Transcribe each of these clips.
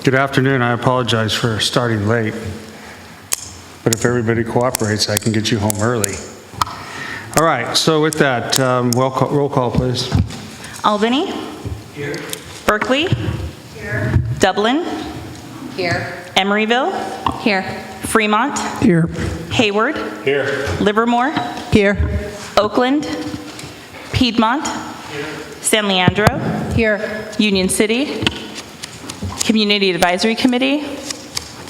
Good afternoon. I apologize for starting late, but if everybody cooperates, I can get you home early. All right, so with that, roll call, please. Albany? Here. Berkeley? Here. Dublin? Here. Emeryville? Here. Fremont? Here. Hayward? Here. Livermore? Here. Oakland? Piedmont? San Leandro? Here. Union City? Community Advisory Committee?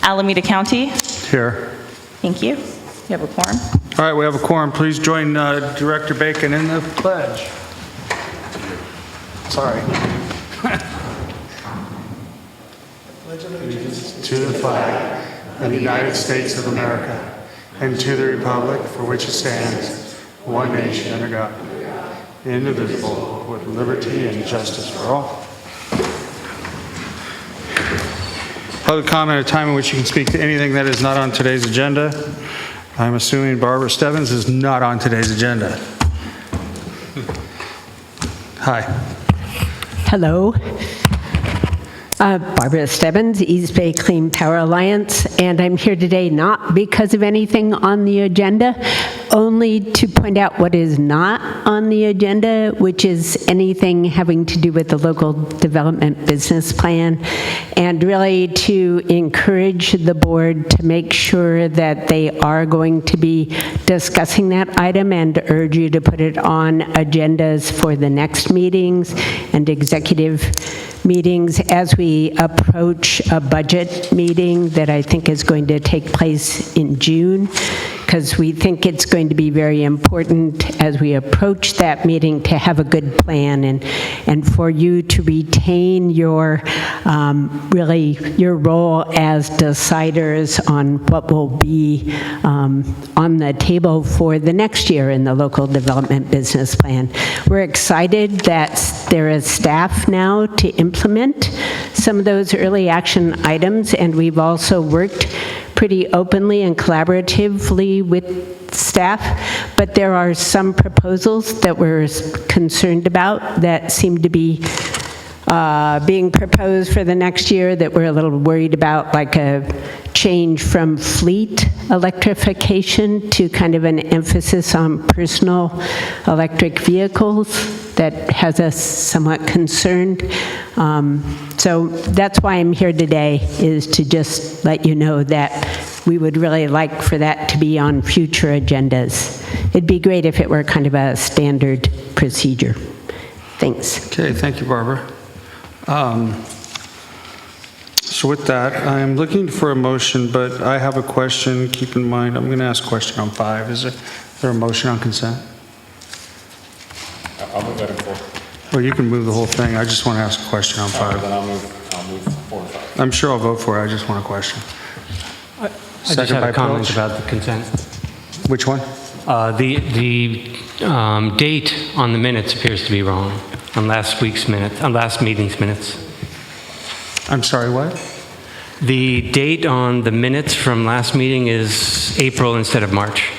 Alameda County? Here. Thank you. You have a quorum. All right, we have a quorum. Please join Director Bacon in the pledge. Sorry. To the flag of the United States of America and to the republic for which it stands, one nation under God, indivisible, with liberty and justice for all. Public comment at a time in which you can speak to anything that is not on today's agenda. I'm assuming Barbara Stebbins is not on today's agenda. Hi. Hello. Barbara Stebbins, East Bay Clean Power Alliance, and I'm here today not because of anything on the agenda, only to point out what is not on the agenda, which is anything having to do with the local development business plan, and really to encourage the board to make sure that they are going to be discussing that item and urge you to put it on agendas for the next meetings and executive meetings as we approach a budget meeting that I think is going to take place in June, because we think it's going to be very important as we approach that meeting to have a good plan and for you to retain your, really, your role as deciders on what will be on the table for the next year in the local development business plan. We're excited that there is staff now to implement some of those early action items, and we've also worked pretty openly and collaboratively with staff, but there are some proposals that we're concerned about that seem to be being proposed for the next year that we're a little worried about, like a change from fleet electrification to kind of an emphasis on personal electric vehicles that has us somewhat concerned. So that's why I'm here today, is to just let you know that we would really like for that to be on future agendas. It'd be great if it were kind of a standard procedure. Thanks. Okay, thank you, Barbara. So with that, I'm looking for a motion, but I have a question. Keep in mind, I'm going to ask a question on 5. Is there a motion on consent? I'll move that in 4. Well, you can move the whole thing. I just want to ask a question on 5. Then I'll move 4 and 5. I'm sure I'll vote for it. I just want a question. I just Second have by a comment Pilch. about the consent. Which one? The date on the minutes appears to be wrong, on last week's minutes, on last meeting's minutes. I'm sorry, what? The date on the minutes from last meeting is April instead of March.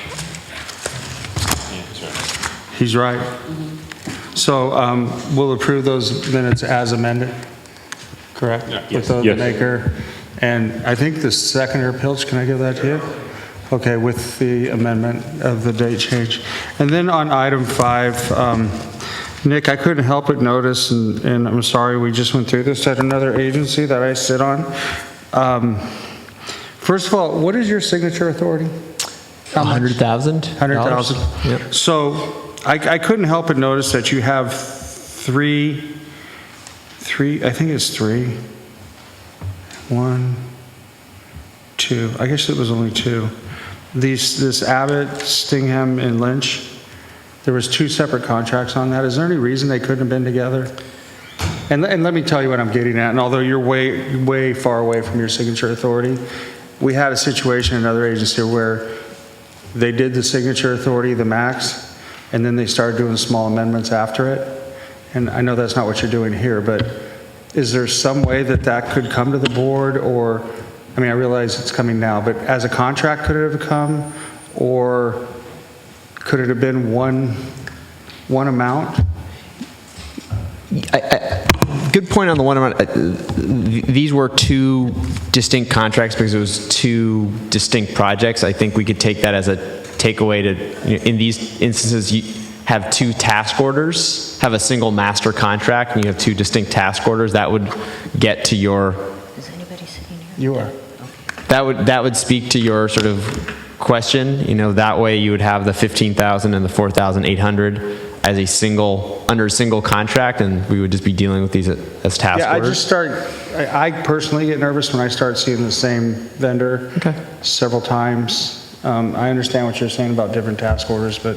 Yeah, that's right. He's right. So we'll approve those minutes as amended, correct? Yeah. With the Yes. maker, and I think the seconder, Pilch, can I give that to you? Okay, with the amendment of the date change. And then on item 5, Nick, I couldn't help but notice, and I'm sorry, we just went through this at another agency that I sit on. First of all, what is your signature authority? How much? $100,000. 100,000? Yep. So I couldn't help but notice that you have three, I think it's 3. 1, 2, I guess it was only 2. This Abbott, Stingham, and Lynch, there was 2 separate contracts on that. Is there any reason they couldn't have been together? And let me tell you what I'm getting at, and although you're way far away from your signature authority, we had a situation in another agency where they did the signature authority, the max, and then they started doing small amendments after it. And I know that's not what you're doing here, but is there some way that that could come to the board? Or, I mean, I realize it's coming now, but as a contract, could it have come? Or could it have been one amount? good point on the one amount. These were two distinct contracts because it was two distinct projects. I think we could take that as a takeaway to, you know, in these instances, you have two task orders, have a single master contract, and you have two distinct task orders. That would get to your, Is anybody sitting here? You are. that would speak to your sort of question. You know, that way you would have the 15,000 and the 4,800 as a single, under a single contract, and we would just be dealing with these as task Yeah, orders. I personally get nervous when I start seeing the same vendor Okay. several times. I understand what you're saying about different task orders, but,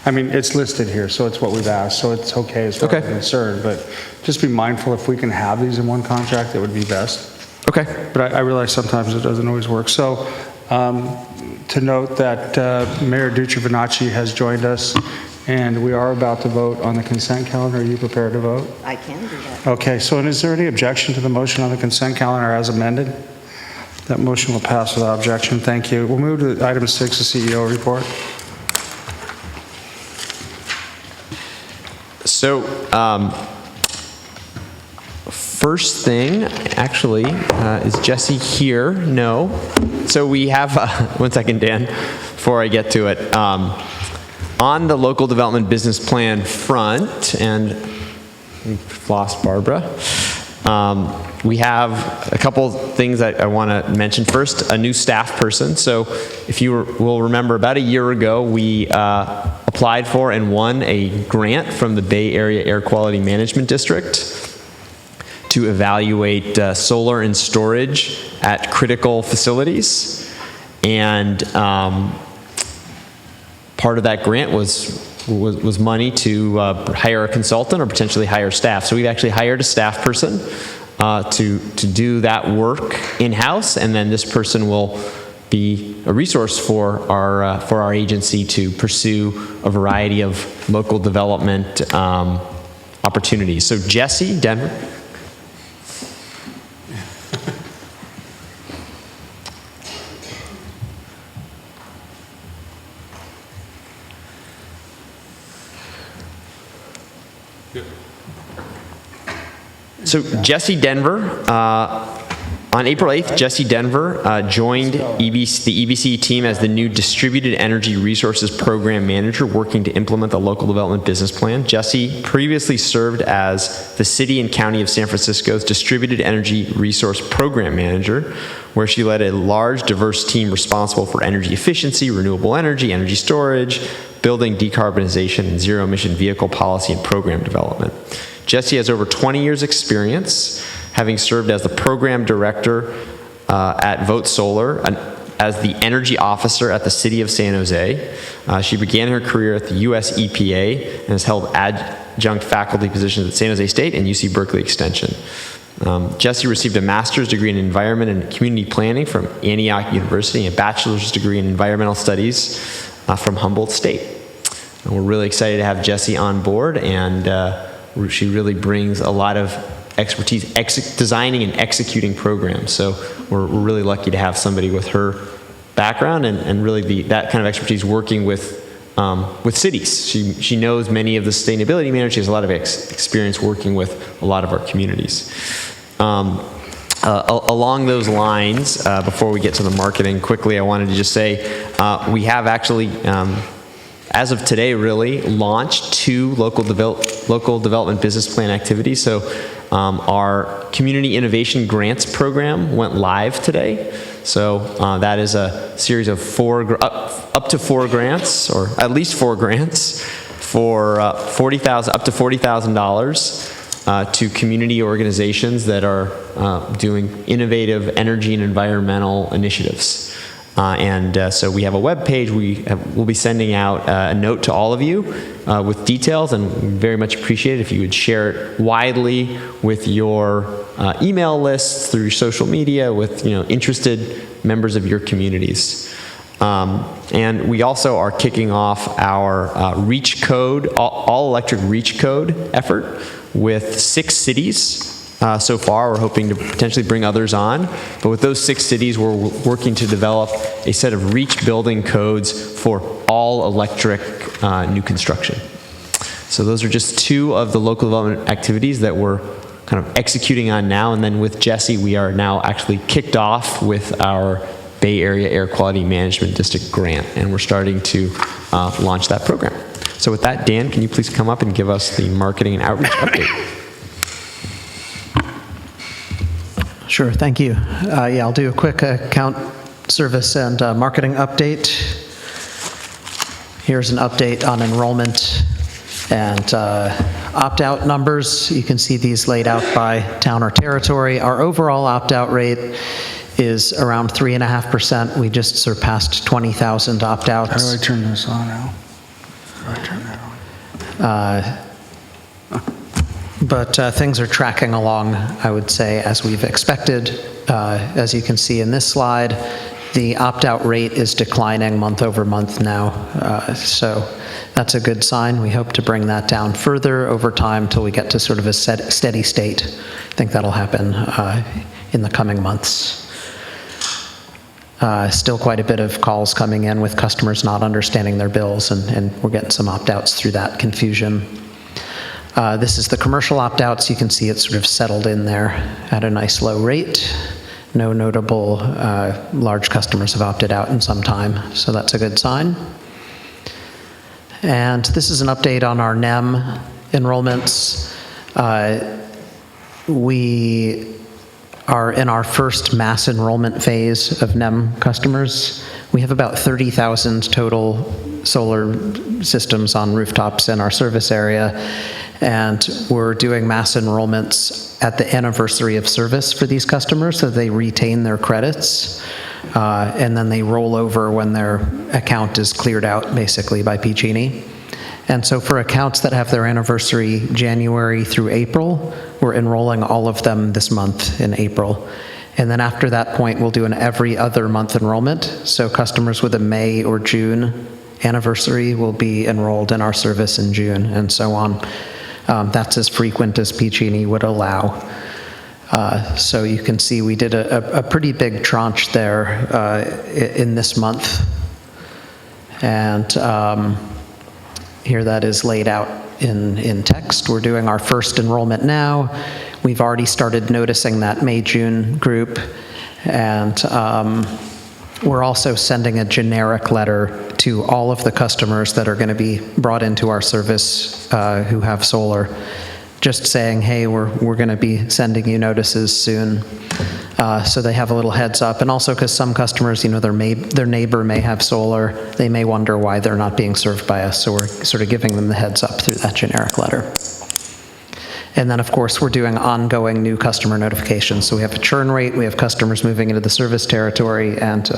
I mean, it's listed here, so it's what we've asked, so it's okay as far as Okay. I'm concerned, but just be mindful, if we can have these in one contract, it would be best. Okay. But I realize sometimes it doesn't always work. So, to note that Mayor Ducci has joined us, and we are about to vote on the consent calendar. Are you prepared to vote? I can do that. Okay, so is there any objection to the motion on the consent calendar as amended? That motion will pass without objection. Thank you. We'll move to item 6, the CEO report. So, first thing, actually, is Jesse here? No. So we have, one second, Dan, before I get to it. On the local development business plan front, and we've lost Barbara, we have a couple things that I want to mention. First, a new staff person. So if you will remember, about a year ago, we applied for and won a grant from the Bay Area Air Quality Management District to evaluate solar and storage at critical facilities. And part of that grant was money to hire a consultant or potentially hire staff. So we've actually hired a staff person to do that work in-house, and then this person will be a resource for our agency to pursue a variety of local development opportunities. So Jesse Denver. So Jesse Denver, on April 8th, Jesse Denver joined the EBC team as the new Distributed Energy Resources Program Manager working to implement the local development business plan. Jesse previously served as the City and County of San Francisco's Distributed Energy Resource Program Manager, where she led a large, diverse team responsible for energy efficiency, renewable energy, energy storage, building decarbonization, and zero-emission vehicle policy and program development. Jesse has over 20 years' experience, having served as the program director at Vote Solar, as the energy officer at the City of San Jose. She began her career at the US EPA and has held adjunct faculty positions at San Jose State and UC Berkeley Extension. Jesse received a master's degree in environment and community planning from Antioch University and a bachelor's degree in environmental studies from Humboldt State. And we're really excited to have Jesse on board, and she really brings a lot of expertise designing and executing programs. So we're really lucky to have somebody with her background and really that kind of expertise working with cities. She knows many of the sustainability managers. She has a lot of experience working with a lot of our communities. Along those lines, before we get to the marketing, quickly I wanted to just say we have actually as of today, really, launched 2 local development business plan activities. So our Community Innovation Grants program went live today. So that is a series of up to 4 grants, or at least 4 grants, for up to $40,000 to community organizations that are doing innovative energy and environmental initiatives. So we have a web page. We'll be sending out a note to all of you with details, and we very much appreciate it if you would share it widely with your email lists, through your social media, with interested members of your communities. And we also are kicking off our Reach Code, all electric Reach Code effort with 6 cities. So far, we're hoping to potentially bring others on. But with those 6 cities, we're working to develop a set of REACH building codes for all electric new construction. So those are just 2 of the local development activities that we're kind of executing on now. And then with Jesse, we are now actually kicked off with our Bay Area Air Quality Management District grant, and we're starting to launch that program. So with that, Dan, can you please come up and give us the marketing and outreach update? Sure, thank you. Yeah, I'll do a quick account service and marketing update. Here's an update on enrollment and opt-out numbers. You can see these laid out by town or territory. Our overall opt-out rate is around 3.5%. We just surpassed 20,000 How opt-outs. do I turn this on now? How do I turn that on? But things are tracking along, I would say, as we've expected. As you can see in this slide, the opt-out rate is declining month over month now. So that's a good sign. We hope to bring that down further over time till we get to sort of a steady state. I think that'll happen in the coming months. Still quite a bit of calls coming in with customers not understanding their bills, and we're getting some opt-outs through that confusion. This is the commercial opt-outs. You can see it's sort of settled in there at a nice low rate. No notable large customers have opted out in some time, so that's a good sign. And this is an update on our NEM enrollments. We are in our first mass enrollment phase of NEM customers. We have about 30,000 total solar systems on rooftops in our service area, and we're doing mass enrollments at the anniversary of service for these customers so they retain their credits, and then they roll over when their account is cleared out, basically, by PG&E. And so for accounts that have their anniversary January through April, we're enrolling all of them this month in April. And then after that point, we'll do an every other month enrollment. So customers with a May or June anniversary will be enrolled in our service in June, and so on. That's as frequent as PG&E would allow. So you can see we did a pretty big tranche there in this month. And here that is laid out in text. We're doing our first enrollment now. We've already started noticing that May-June group, and we're also sending a generic letter to all of the customers that are going to be brought into our service who have solar, just saying, hey, we're going to be sending you notices soon, so they have a little heads up. And also because some customers, their neighbor may have solar, they may wonder why they're not being served by us, so we're sort of giving them the heads up through that generic letter. And then, of course, we're doing ongoing new customer notifications. So we have a churn rate, we have customers moving into the service territory, and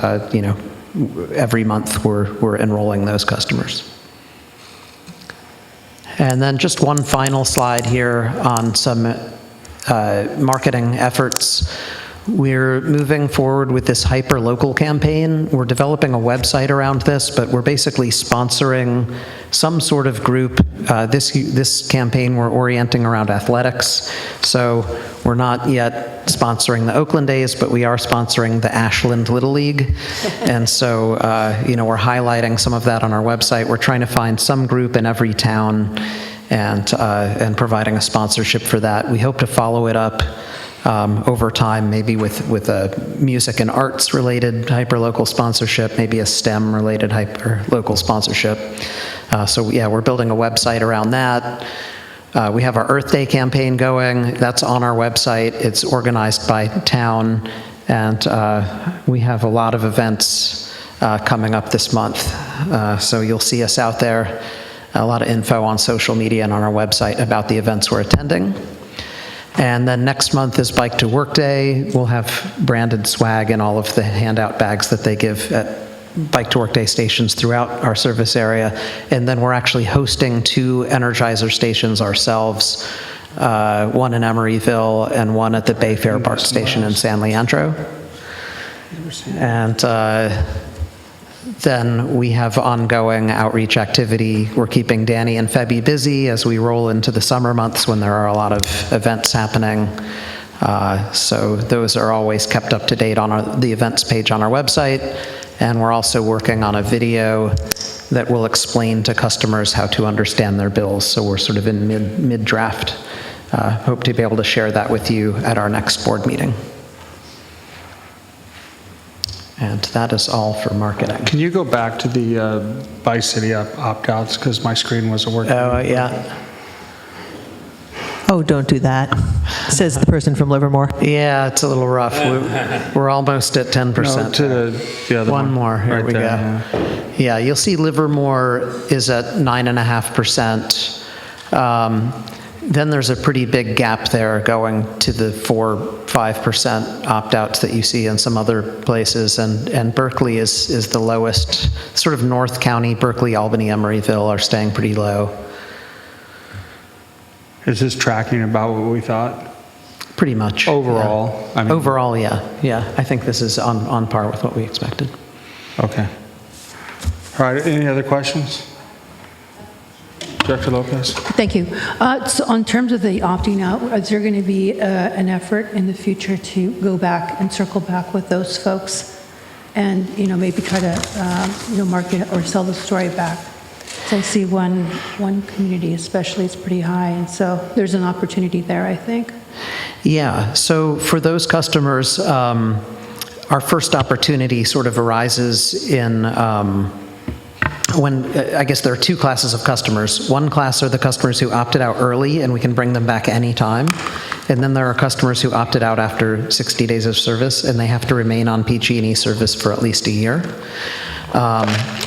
every month we're enrolling those customers. And then just one final slide here on some marketing efforts. We're moving forward with this hyper-local campaign. We're developing a website around this, but we're basically sponsoring some sort of group. This campaign we're orienting around athletics. So we're not yet sponsoring the Oakland A's, but we are sponsoring the Ashland Little League. And so, we're highlighting some of that on our website. We're trying to find some group in every town and providing a sponsorship for that. We hope to follow it up over time, maybe with a music and arts related hyperlocal sponsorship, maybe a STEM related hyperlocal sponsorship. So yeah, we're building a website around that. We have our Earth Day campaign going. That's on our website. It's organized by town, and we have a lot of events coming up this month. So you'll see us out there. A lot of info on social media and on our website about the events we're attending. And then next month is Bike to Work Day. We'll have branded swag in all of the handout bags that they give at Bike to Work Day stations throughout our service area. And then we're actually hosting 2 Energizer stations ourselves, one in Emeryville and one at the Bay Fair Park Station in San Leandro. And then we have ongoing outreach activity. We're keeping Danny and Febby busy as we roll into the summer months when there are a lot of events happening. So those are always kept up to date on the events page on our website. And we're also working on a video that will explain to customers how to understand their bills. So we're sort of in mid-draft hope to be able to share that with you at our next board meeting. And that is all for marketing. Can you go back to the Bi-City opt-outs, because my screen wasn't working? Oh, yeah. Oh, don't do that, says the person from Livermore. Yeah, it's a little rough. We're almost at 10%. No, to the other one. One more, here Right we there, go. yeah. Yeah, you'll see Livermore is at 9.5%. Then there's a pretty big gap there going to the 4-5% opt-outs that you see in some other places, and Berkeley is the lowest. Sort of North County, Berkeley, Albany, Emeryville are staying pretty low. Is this tracking about what we thought? Pretty much. Overall, yeah. I mean- Overall, yeah. Yeah, I think this is on par with what we expected. Okay. All right, any other questions? Director Lopez? Thank you. So in terms of the opting out, is there going to be an effort in the future to go back and circle back with those folks and, maybe try to, market or sell the story back? So I see one community especially is pretty high, and so there's an opportunity there, I think. Yeah, so for those customers, our first opportunity sort of arises in when, I guess there are two classes of customers. One class are the customers who opted out early and we can bring them back anytime. And then there are customers who opted out after 60 days of service and they have to remain on PG&E service for at least a year.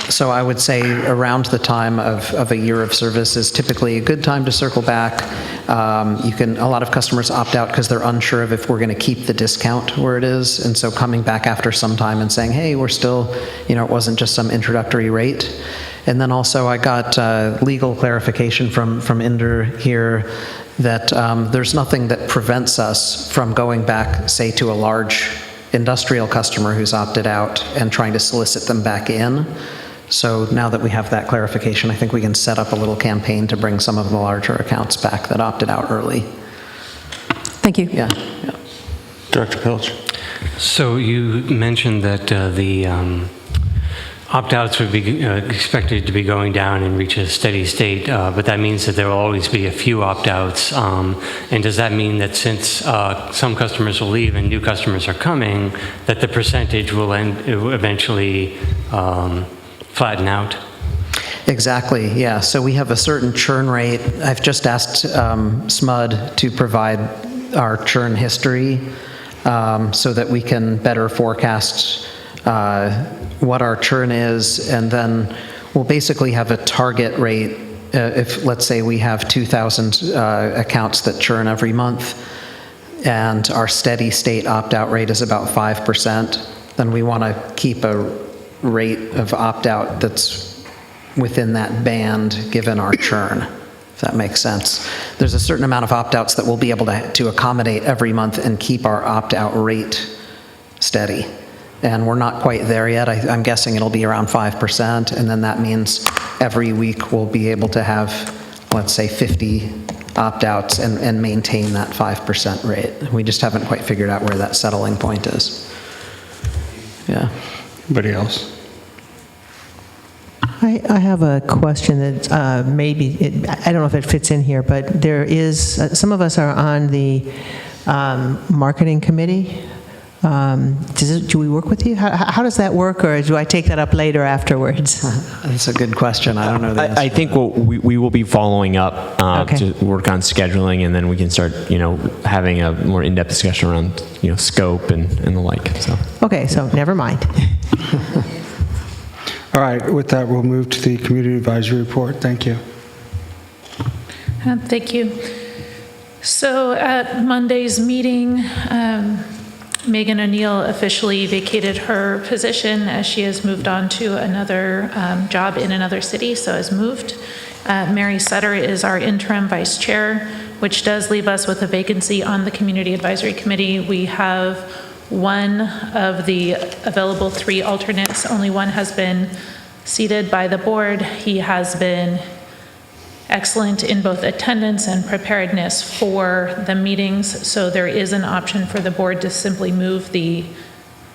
So I would say around the time of a year of service is typically a good time to circle back. A lot of customers opt out because they're unsure of if we're going to keep the discount where it is. And so coming back after some time and saying, hey, we're still, it wasn't just some introductory rate. And then also I got legal clarification from Inder here that there's nothing that prevents us from going back, say, to a large industrial customer who's opted out and trying to solicit them back in. So now that we have that clarification, I think we can set up a little campaign to bring some of the larger accounts back that opted out early. Thank you. Yeah. Director Pilch? So you mentioned that the opt-outs would be expected to be going down and reach a steady state, but that means that there will always be a few opt-outs. And does that mean that since some customers will leave and new customers are coming, that the percentage will eventually flatten out? Exactly, yeah. So we have a certain churn rate. I've just asked SMUD to provide our churn history so that we can better forecast what our churn is, and then we'll basically have a target rate. If, let's say, we have 2,000 accounts that churn every month, and our steady state opt-out rate is about 5%, then we want to keep a rate of opt-out that's within that band given our churn, if that makes sense. There's a certain amount of opt-outs that we'll be able to accommodate every month and keep our opt-out rate steady. And we're not quite there yet. I'm guessing it'll be around 5%, and then that means every week we'll be able to have, let's say, 50 opt-outs and maintain that 5% rate. We just haven't quite figured out where that settling point is. Yeah. Anybody else? I have a question that I don't know if it fits in here, but there is, some of us are on the marketing committee. Do we work with you? How does that work, or do I take that up later afterwards? That's a good question. I don't know the answer. I think we will be following up Okay. to work on scheduling, and then we can start, having a more in-depth discussion around, scope and the like. So. Okay, so never mind. All right, with that, we'll move to the community advisory report. Thank you. Thank you. So at Monday's meeting, Megan O'Neill officially vacated her position as she has moved on to another job in another city, so has moved. Mary Sutter is our interim vice chair, which does leave us with a vacancy on the Community Advisory Committee. We have one of the available 3 alternates. Only one has been seated by the board. He has been excellent in both attendance and preparedness for the meetings, so there is an option for the board to simply move the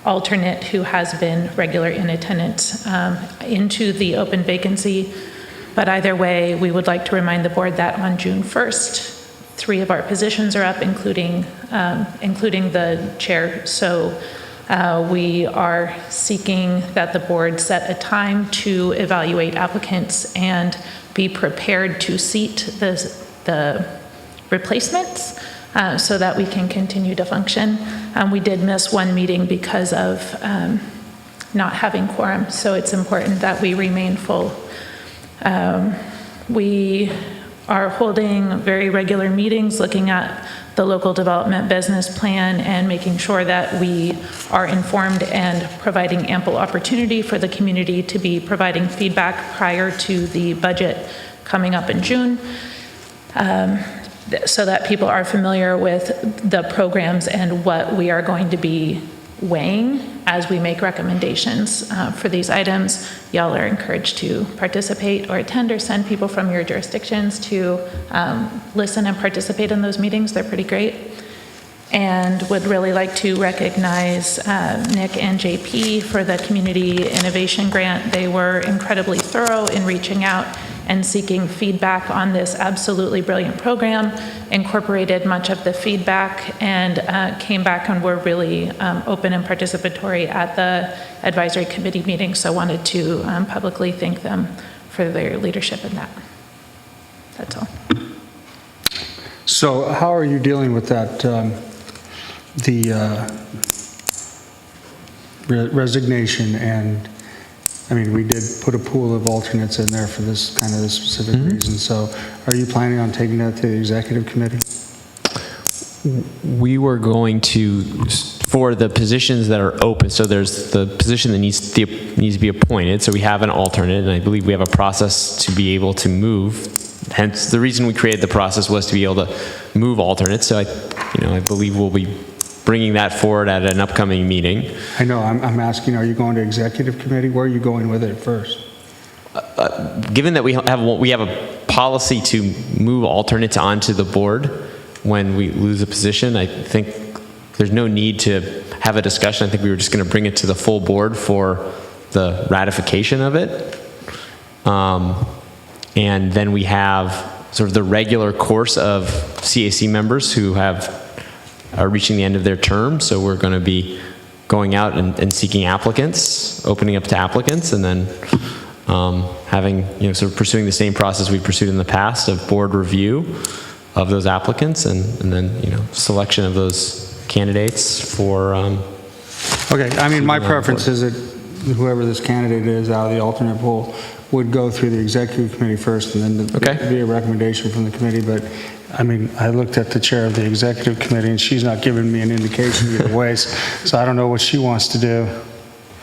alternate who has been regular in attendance into the open vacancy. But either way, we would like to remind the board that on June 1st 3 of our positions are up, including the chair. So we are seeking that the board set a time to evaluate applicants and be prepared to seat the replacements so that we can continue to function. We did miss one meeting because of not having quorum, so it's important that we remain full. We are holding very regular meetings looking at the local development business plan and making sure that we are informed and providing ample opportunity for the community to be providing feedback prior to the budget coming up in June, so that people are familiar with the programs and what we are going to be weighing as we make recommendations for these items. Y'all are encouraged to participate or attend or send people from your jurisdictions to listen and participate in those meetings. They're pretty great. And would really like to recognize Nick and JP for the Community Innovation Grant. They were incredibly thorough in reaching out and seeking feedback on this absolutely brilliant program, incorporated much of the feedback, and came back and were really open and participatory at the advisory committee meeting. So I wanted to publicly thank them for their leadership in that. That's all. So how are you dealing with that, resignation? And I mean, we did put a pool of alternates in there for this kind of this specific reason. So are you planning on taking that to the executive committee? We were going to, for the positions that are open, so there's the position that needs to be appointed, so we have an alternate, and I believe we have a process to be able to move. Hence, the reason we created the process was to be able to move alternates, so I believe we'll be bringing that forward at an upcoming meeting. I know, I'm asking, are you going to executive committee? Where are you going with it first? Given that we have a policy to move alternates onto the board when we lose a position, I think there's no need to have a discussion. I think we were just going to bring it to the full board for the ratification of it. And then we have sort of the regular course of CAC members who are reaching the end of their term. So we're going to be going out and seeking applicants, opening up to applicants, and then having, sort of pursuing the same process we've pursued in the past of board review of those applicants and then, selection of those candidates for. Okay, I mean, my preference is that whoever this candidate is out of the alternate pool would go through the executive committee first, and then there'd be a recommendation from the committee. But I mean, I looked at the chair of the executive committee, and she's not giving me an indication either way, so I don't know what she wants to do.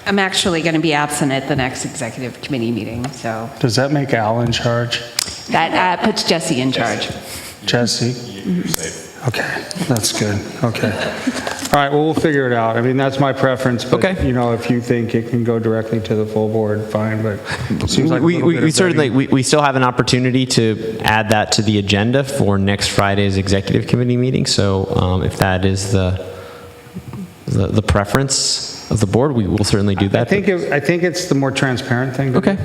I'm actually going to be absent at the next executive committee meeting, so. Does that make Al in charge? That puts Jesse in charge. Jesse? Okay, that's good. Okay. All right, well, we'll figure it out. I mean, that's my preference, but, if you think it can go directly to the full board, fine, but it seems like we certainly, we still have an opportunity to add that to the agenda for next Friday's executive committee meeting. So if that is the preference of the board, we will certainly do that. I think it's the more transparent thing to do.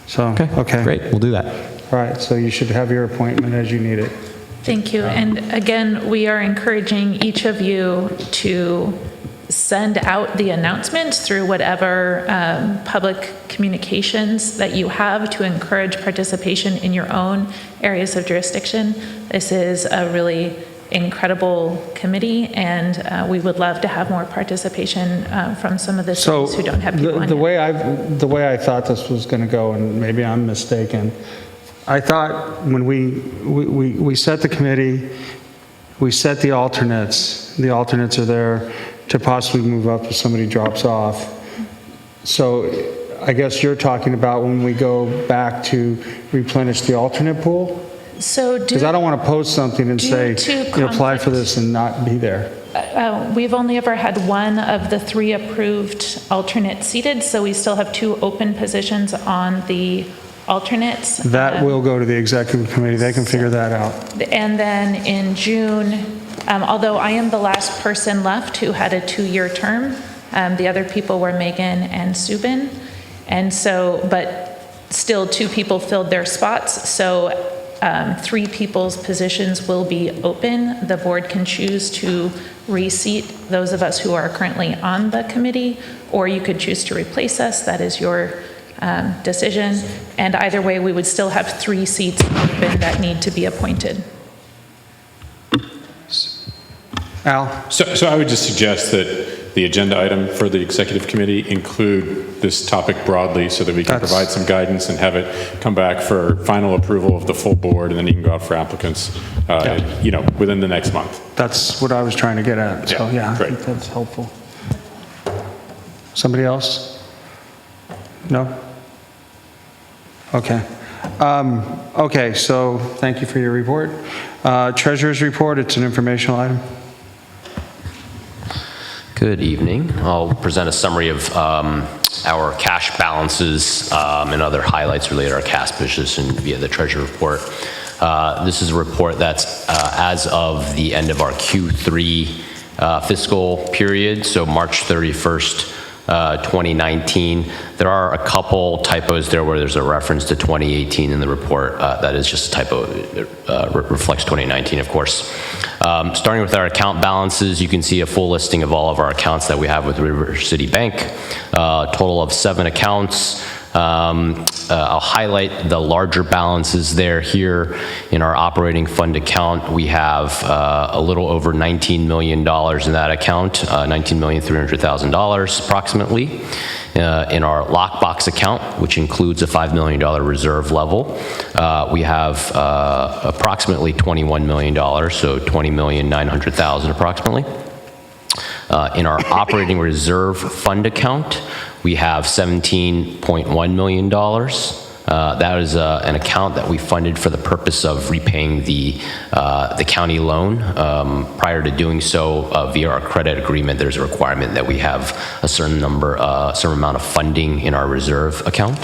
So, okay. Great, we'll do that. All right, so you should have your appointment as you need it. Thank you. And again, we are encouraging each of you to send out the announcements through whatever public communications that you have to encourage participation in your own areas of jurisdiction. This is a really incredible committee, and we would love to have more participation from some of the cities who don't have people on the yet. way I thought this was going to go, and maybe I'm mistaken, I thought when we set the committee, we set the alternates are there to possibly move up if somebody drops off. So I guess you're talking about when we go back to replenish the alternate pool? So because I don't want to post something and say, apply for this and not be there. We've only ever had one of the 3 approved alternates seated, so we still have 2 open positions on the alternates. That will go to the executive committee. They can figure that out. And then in June, although I am the last person left who had a 2-year term, the other people were Megan and Subin. And so, but still 2 people filled their spots. So 3 people's positions will be open. The board can choose to reseat those of us who are currently on the committee, or you could choose to replace us. That is your decision. And either way, we would still have 3 seats open that need to be appointed. Al? So I would just suggest that the agenda item for the executive committee include this topic broadly so that we can provide some guidance and have it come back for final approval of the full board, and then you can go out for applicants, within the next month. That's what I was trying to get at, so yeah, I great. think that's helpful. Somebody else? No? Okay. Okay, so thank you for your report. Treasurer's report, it's an informational item. Good evening. I'll present a summary of our cash balances and other highlights related to our cash position via the Treasury report. This is a report that's as of the end of our Q3 fiscal period, so March 31st, 2019. There are a couple typos there where there's a reference to 2018 in the report. That is just a typo. It reflects 2019, of course. Starting with our account balances, you can see a full listing of all of our accounts that we have with River City Bank. Total of 7 accounts. I'll highlight the larger balances there. Here in our operating fund account, we have a little over $19 million in that account, $19,300,000 approximately. In our lockbox account, which includes a $5 million reserve level, we have approximately $21 million, so $20,900,000 approximately. In our operating reserve fund account, we have $17.1 million. That is an account that we funded for the purpose of repaying the county loan. Prior to doing so, via our credit agreement, there's a requirement that we have a certain amount of funding in our reserve account.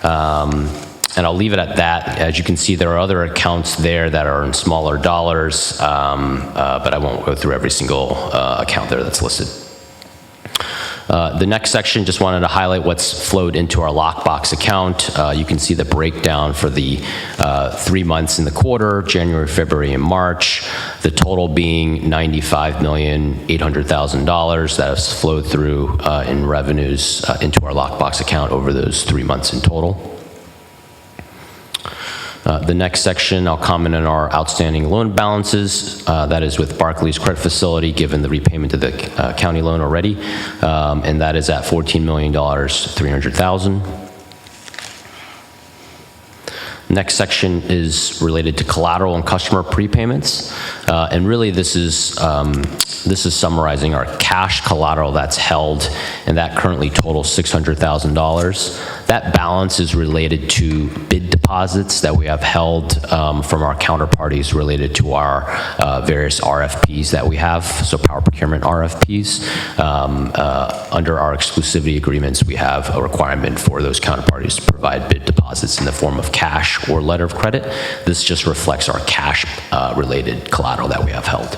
And I'll leave it at that. As you can see, there are other accounts there that are in smaller dollars, but I won't go through every single account there that's listed. The next section, just wanted to highlight what's flowed into our lockbox account. You can see the breakdown for the 3 months in the quarter, January, February, and March. The total being $95,800,000 that has flowed through in revenues into our lockbox account over those 3 months in total. The next section, I'll comment on our outstanding loan balances. That is with Barclays Credit Facility, given the repayment of the county loan already, and that is at $14,300,000. Next section is related to collateral and customer prepayments, and really this is summarizing our cash collateral that's held, and that currently totals $600,000. That balance is related to bid deposits that we have held from our counterparties related to our various RFPs that we have, so power procurement RFPs. Under our exclusivity agreements, we have a requirement for those counterparties to provide bid deposits in the form of cash or letter of credit. This just reflects our cash related collateral that we have held.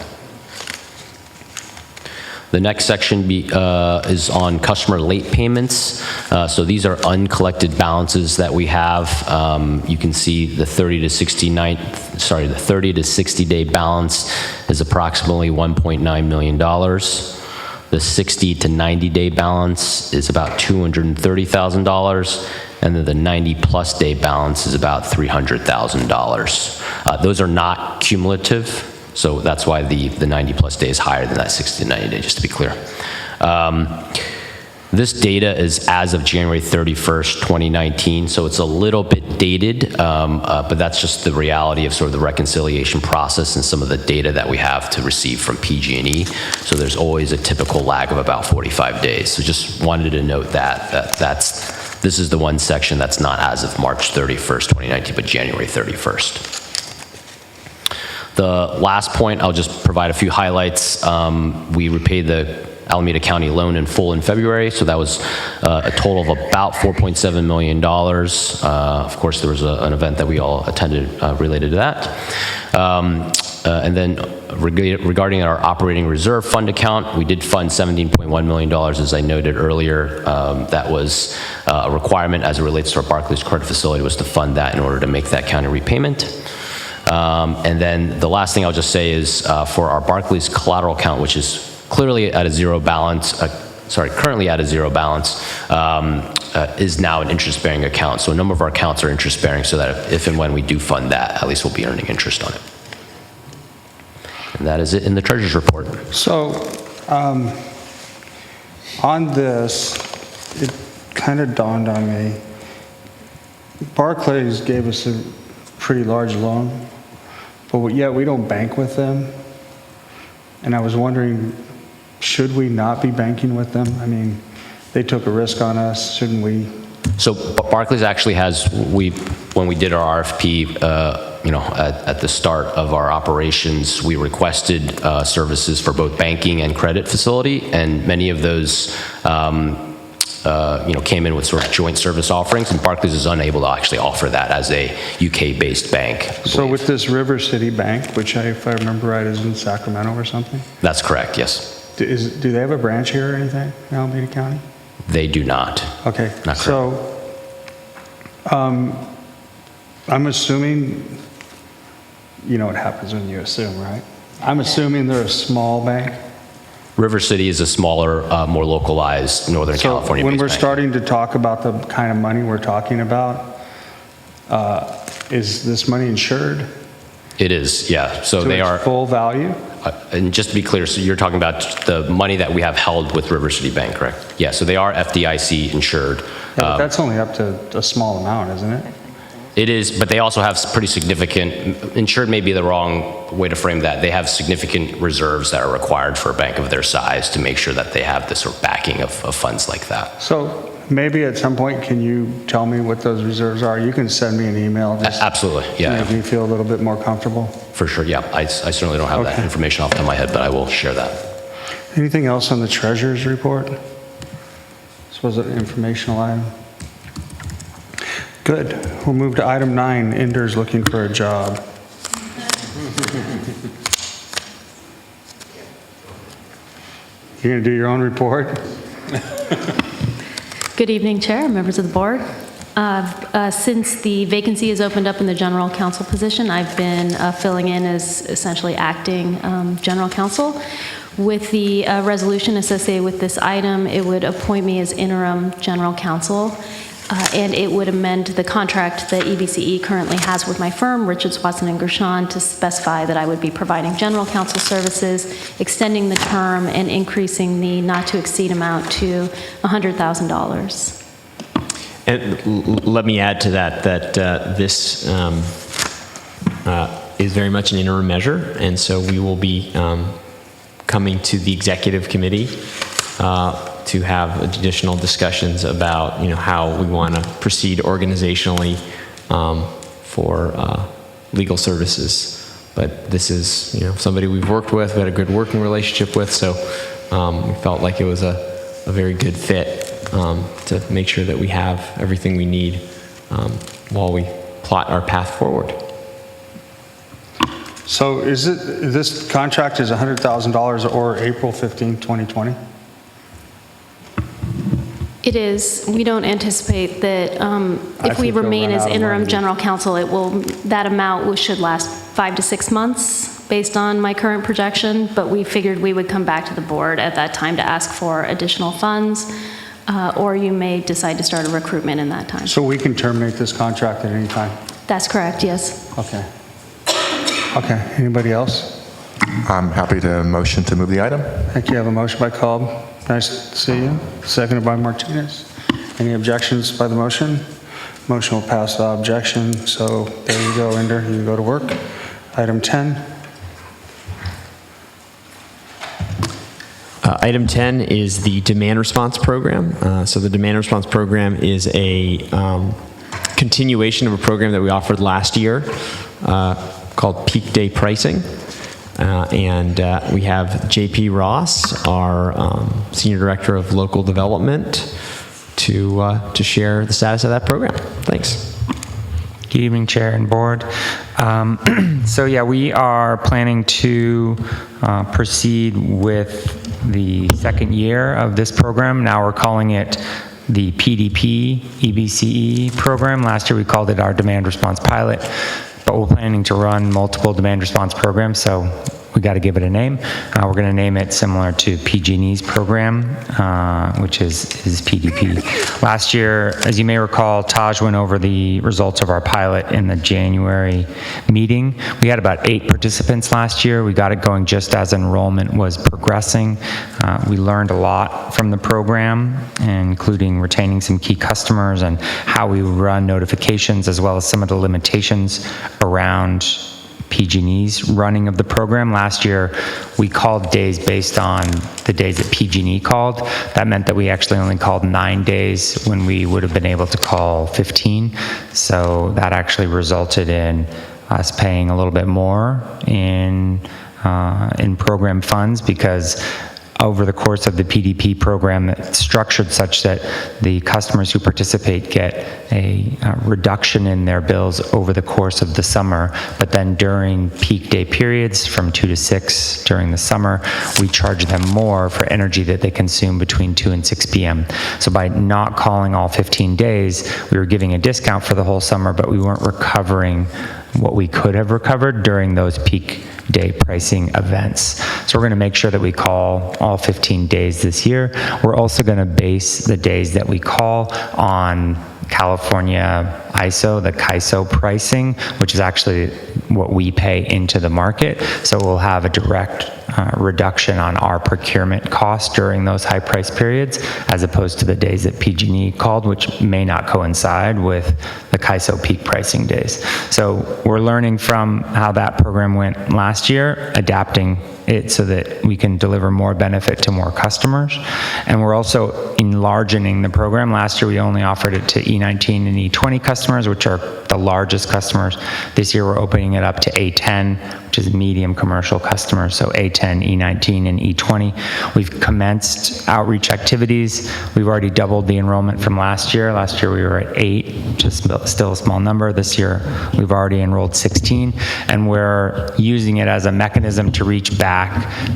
The next section is on customer late payments. So these are uncollected balances that we have. You can see the 30 to 60 day balance is approximately $1.9 million. The 60 to 90 day balance is about $230,000. And then the 90 plus day balance is about $300,000. Those are not cumulative. So that's why the 90 plus day is higher than that 60 to 90 day, just to be clear. This data is as of January 31st, 2019, so it's a little bit dated, but that's just the reality of sort of the reconciliation process and some of the data that we have to receive from PG&E. So there's always a typical lag of about 45 days. So just wanted to note this is the one section that's not as of March 31st, 2019, but January 31st. The last point, I'll just provide a few highlights. We repaid the Alameda County loan in full in February, so that was a total of about $4.7 million. Of course, there was an event that we all attended related to that. And then regarding our operating reserve fund account, we did fund $17.1 million, as I noted earlier. That was a requirement as it relates to our Barclays credit facility, was to fund that in order to make that county repayment. And then the last thing I'll just say is for our Barclays collateral account, which is clearly at a zero balance, currently at a zero balance, is now an interest-bearing account. So a number of our accounts are interest-bearing, so that if and when we do fund that, at least we'll be earning interest on it. And that is it in the treasurer's report. So, on this, it kind of dawned on me, Barclays gave us a pretty large loan, but yet we don't bank with them. And I was wondering, should we not be banking with them? I mean, they took a risk on us, shouldn't we? So Barclays actually has, when we did our RFP, at the start of our operations, we requested services for both banking and credit facility, and many of those, came in with sort of joint service offerings, and Barclays is unable to actually offer that as a UK-based bank. So with this River City Bank, which if I remember right is in Sacramento or something? That's correct, yes. Do they have a branch here or anything in Alameda County? They do not. Okay, Not correct. so I'm assuming, you know what happens when you assume, right? I'm assuming they're a small bank. River City is a smaller, more localized Northern California-based When we're bank. starting to talk about the kind of money we're talking about, is this money insured It is, yeah. So to they its are, full value? and just to be clear, so you're talking about the money that we have held with River City Bank, correct? Yeah, so they are FDIC insured. Yeah, but that's only up to a small amount, isn't it? It is, but they also have pretty significant, insured may be the wrong way to frame that. They have significant reserves that are required for a bank of their size to make sure that they have this sort of backing of funds like that. So maybe at some point, can you tell me what those reserves are? You can send me an email. Just Absolutely, to yeah, make me feel a little bit more comfortable. for sure, yeah. I certainly don't have that Okay. information off the top of my head, but I will share that. Anything else on the treasurer's report? This was an informational item. Good. We'll move to item 9, Ender's looking for a job. You're going to do your own report? Good evening, Chair, members of the board. Since the vacancy has opened up in the general counsel position, I've been filling in as essentially acting general counsel. With the resolution associated with this item, it would appoint me as interim general counsel, and it would amend the contract that EBCE currently has with my firm, Richards, Watson & Gershon, to specify that I would be providing general counsel services, extending the term, and increasing the not-to-exceed amount to $100,000. And let me add to that, this is very much an interim measure, and so we will be coming to the executive committee to have additional discussions about, how we want to proceed organizationally for legal services. But this is, somebody we've worked with, we had a good working relationship with, so we felt like it was a very good fit to make sure that we have everything we need while we plot our path forward. So this contract is $100,000 or April 15, 2020? It is. We don't anticipate that if we think they'll remain run as out of interim money. general counsel, that amount should last 5 to 6 months based on my current projection, but we figured we would come back to the board at that time to ask for additional funds, or you may decide to start a recruitment in that time. So we can terminate this contract at any time? That's correct, yes. Okay. Okay, anybody else? I'm happy to motion to move the item. Thank you. I have a motion by Cobb. Nice to see you. Seconded by Martinez. Any objections by the motion? Motion will pass without objection. So there you go, Ender. You can go to work. Item 10. Item 10 is the demand response program. So the demand response program is a continuation of a program that we offered last year called Peak Day Pricing. And we have JP Ross, our Senior Director of Local Development, to share the status of that program. Thanks. Good evening, Chair and Board. So yeah, we are planning to proceed with the second year of this program. Now we're calling it the PDP EBCE program. Last year we called it our Demand Response Pilot, but we're planning to run multiple demand response programs, so we got to give it a name. We're going to name it similar to PG&E's program, which is PDP. Last year, as you may recall, Taj went over the results of our pilot in the January meeting. We had about 8 participants last year. We got it going just as enrollment was progressing. We learned a lot from the program, including retaining some key customers and how we run notifications, as well as some of the limitations around PG&E's running of the program. Last year, we called days based on the days that PG&E called. That meant that we actually only called 9 days when we would have been able to call 15. So that actually resulted in us paying a little bit more in program funds, because over the course of the PDP program, it's structured such that the customers who participate get a reduction in their bills over the course of the summer, but then during peak day periods from 2 to 6 during the summer, we charge them more for energy that they consume between 2 and 6 p.m. So by not calling all 15 days, we were giving a discount for the whole summer, but we weren't recovering what we could have recovered during those peak day pricing events. So we're going to make sure that we call all 15 days this year. We're also going to base the days that we call on California ISO, the CAISO pricing, which is actually what we pay into the market. So we'll have a direct reduction on our procurement costs during those high price periods, as opposed to the days that PG&E called, which may not coincide with the CAISO peak pricing days. So we're learning from how that program went last year, adapting it so that we can deliver more benefit to more customers. And we're also enlarging the program. Last year we only offered it to E19 and E20 customers, which are the largest customers. This year we're opening it up to A10, which is medium commercial customers, so A10, E19, and E20. We've commenced outreach activities. We've already doubled the enrollment from last year. Last year we were at 8, which is still a small number. This year we've already enrolled 16, and we're using it as a mechanism to reach back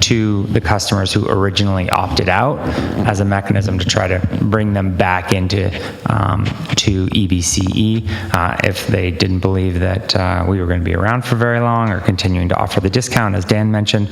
to the customers who originally opted out, as a mechanism to try to bring them back into to EBCE if they didn't believe that we were going to be around for very long, or continuing to offer the discount, as Dan mentioned,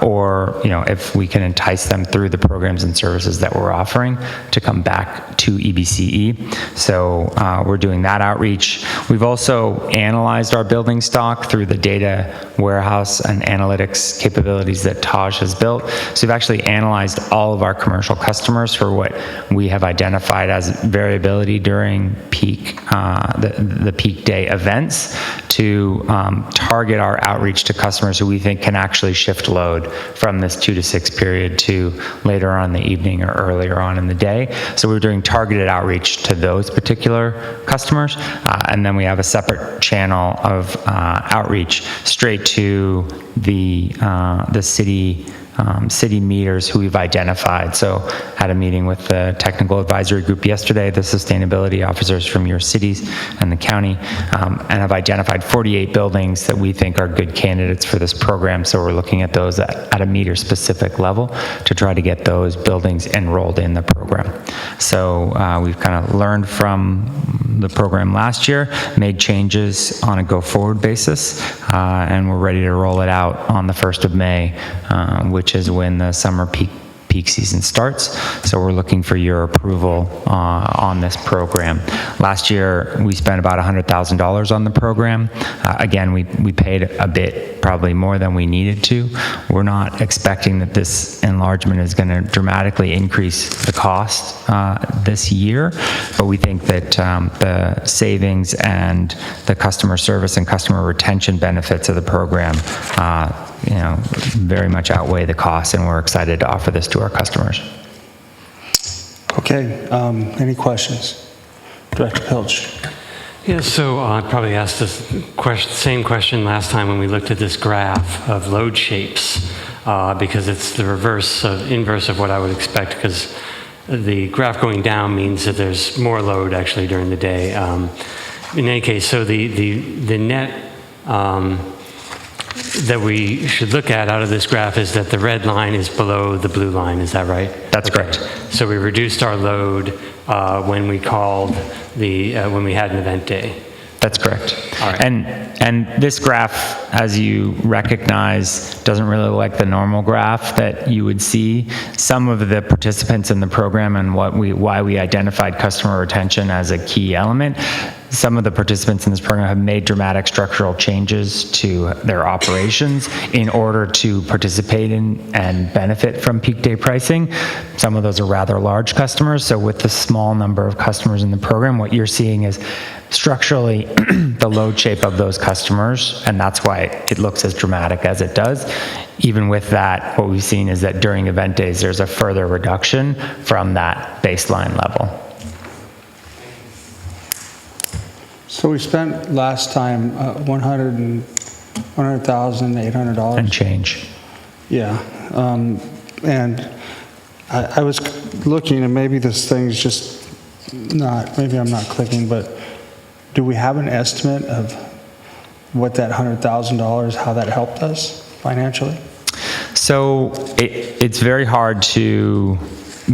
or if we can entice them through the programs and services that we're offering to come back to EBCE. So we're doing that outreach. We've also analyzed our building stock through the data warehouse and analytics capabilities that Taj has built. So we've actually analyzed all of our commercial customers for what we have identified as variability during peak, the peak day events, to target our outreach to customers who we think can actually shift load from this 2 to 6 period to later on in the evening or earlier on in the day. So we're doing targeted outreach to those particular customers, and then we have a separate channel of outreach straight to the city meters who we've identified. So had a meeting with the technical advisory group yesterday, the sustainability officers from your cities and the county, and have identified 48 buildings that we think are good candidates for this program. So we're looking at those at a meter specific level to try to get those buildings enrolled in the program. So we've kind of learned from the program last year, made changes on a go-forward basis, and we're ready to roll it out on the 1st of May, which is when the summer peak season starts. So we're looking for your approval on this program. Last year, we spent about $100,000 on the program. Again, we paid a bit, probably more than we needed to. We're not expecting that this enlargement is going to dramatically increase the cost this year, but we think that the savings and the customer service and customer retention benefits of the program very much outweigh the costs, and we're excited to offer this to our customers. Okay, any questions? Director Pilch. Yeah, so I probably asked this same question last time when we looked at this graph of load shapes, because it's the inverse of what I would expect, because the graph going down means that there's more load actually during the day. In any case, so the net that we should look at out of this graph is that the red line is below the blue line, is that right? That's correct. So we reduced our load when we called when we had an event day. That's correct. All right. And this graph, as you recognize, doesn't really look like the normal graph that you would see. Some of the participants in the program and why we identified customer retention as a key element, some of the participants in this program have made dramatic structural changes to their operations in order to participate in and benefit from peak day pricing. Some of those are rather large customers, so with the small number of customers in the program, what you're seeing is structurally the load shape of those customers, and that's why it looks as dramatic as it does. Even with that, what we've seen is that during event days, there's a further reduction from that baseline level. So we spent last time $100,800. And change. Yeah. And I was looking, and maybe this thing's just not, maybe I'm not clicking, but do we have an estimate of what that $100,000, how that helped us financially? So it's very hard to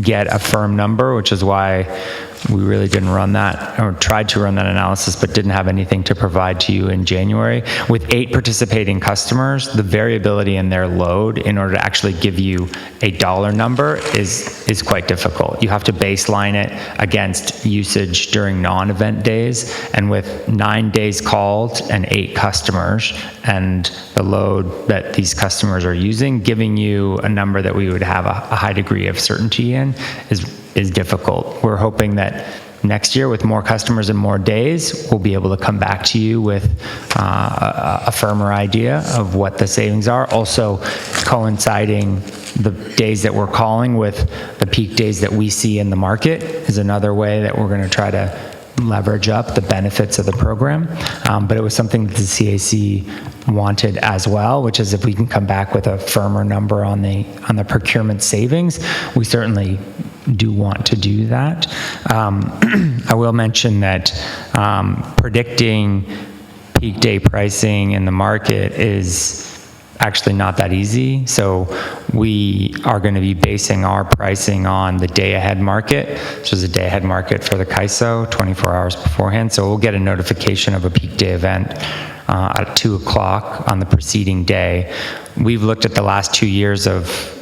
get a firm number, which is why we really didn't run that, or tried to run that analysis, but didn't have anything to provide to you in January. With 8 participating customers, the variability in their load in order to actually give you a dollar number is quite difficult. You have to baseline it against usage during non-event days, and with 9 days called and 8 customers, and the load that these customers are using, giving you a number that we would have a high degree of certainty in is difficult. We're hoping that next year, with more customers and more days, we'll be able to come back to you with a firmer idea of what the savings are. Also, coinciding the days that we're calling with the peak days that we see in the market is another way that we're going to try to leverage up the benefits of the program. But it was something that the CAC wanted as well, which is if we can come back with a firmer number on the procurement savings, we certainly do want to do that. I will mention that predicting peak day pricing in the market is actually not that easy. So we are going to be basing our pricing on the day ahead market. So there's a day ahead market for the CAISO 24 hours beforehand. So we'll get a notification of a peak day event at 2 o'clock on the preceding day. We've looked at the last 2 years of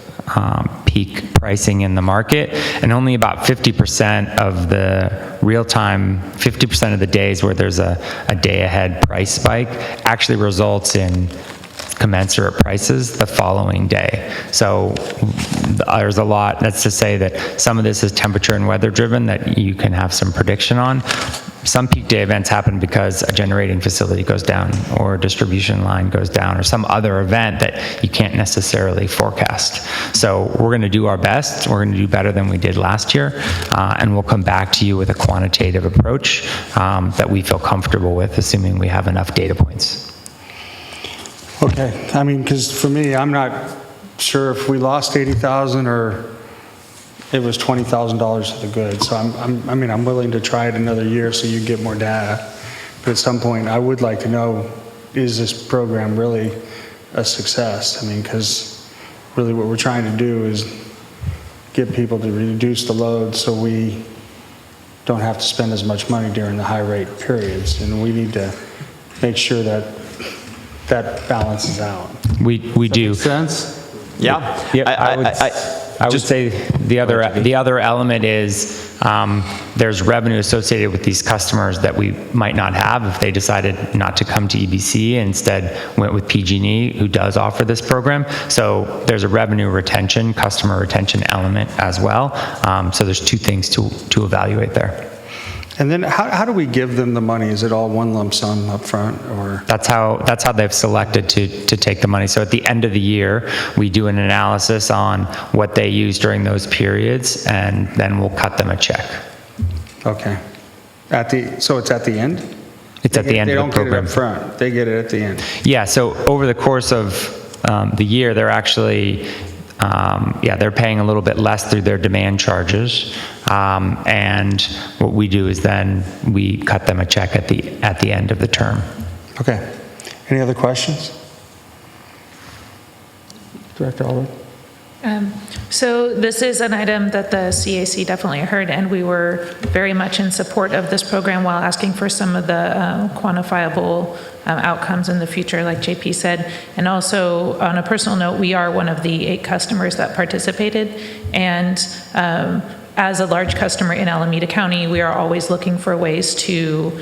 peak pricing in the market, and only about 50% of the real-time, 50% of the days where there's a day ahead price spike actually results in commensurate prices the following day. So there's a lot. That's to say that some of this is temperature and weather driven that you can have some prediction on. Some peak day events happen because a generating facility goes down or a distribution line goes down or some other event that you can't necessarily forecast. So we're going to do our best. We're going to do better than we did last year, and we'll come back to you with a quantitative approach that we feel comfortable with, assuming we have enough data points. Okay, I mean, because for me, I'm not sure if we lost $80,000 or it was $20,000 of the good. So I'm willing to try it another year so you get more data. But at some point, I would like to know, is this program really a success? I mean, because really what we're trying to do is get people to reduce the load so we don't have to spend as much money during the high rate periods. And we need to make sure that that balances out. We do. Does that make sense? Yeah. I would say the other element is there's revenue associated with these customers that we might not have if they decided not to come to EBC and instead went with PG&E, who does offer this program. So there's a revenue retention, customer retention element as well. So there's 2 things to evaluate there. And then how do we give them the money? Is it all one lump sum up front, or? That's how they've selected to take the money. So at the end of the year, we do an analysis on what they use during those periods, and then we'll cut them a check. Okay. So it's at the end? It's at the end of the program. They don't get it up front. They get it at the end. Yeah, so over the course of the year, they're actually they're paying a little bit less through their demand charges. And what we do is then we cut them a check at the end of the term. Okay. Any other questions? Director Albright? So this is an item that the CAC definitely heard, and we were very much in support of this program while asking for some of the quantifiable outcomes in the future, like JP said. And also, on a personal note, we are one of the 8 customers that participated. And as a large customer in Alameda County, we are always looking for ways to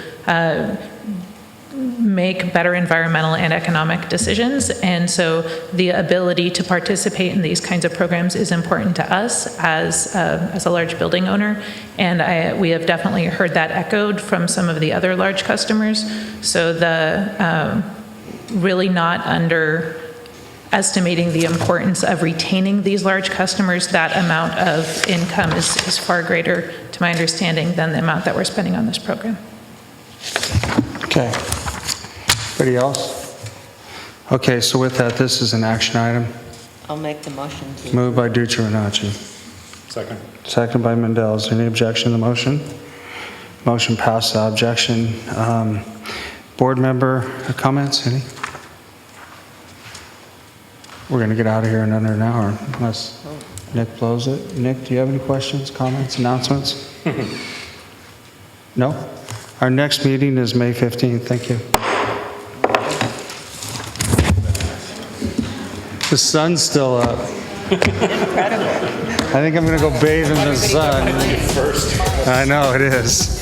make better environmental and economic decisions. And so the ability to participate in these kinds of programs is important to us as a large building owner. And we have definitely heard that echoed from some of the other large customers. So the really not underestimating the importance of retaining these large customers, that amount of income is far greater, to my understanding, than the amount that we're spending on this program. Okay. Anybody else? Okay, so with that, this is an action item. I'll make the motion to. Moved by Ducci Renacci. Second. Second by Mendel. Is there any objection to the motion? Motion passed. The objection. Board member comments? Any? We're going to get out of here in under an hour unless Nick blows it. Nick, do you have any questions, comments, announcements? No? Our next meeting is May 15th. Thank you. The sun's still up. Incredible. I think I'm going to go bathe in the sun. I know, it is.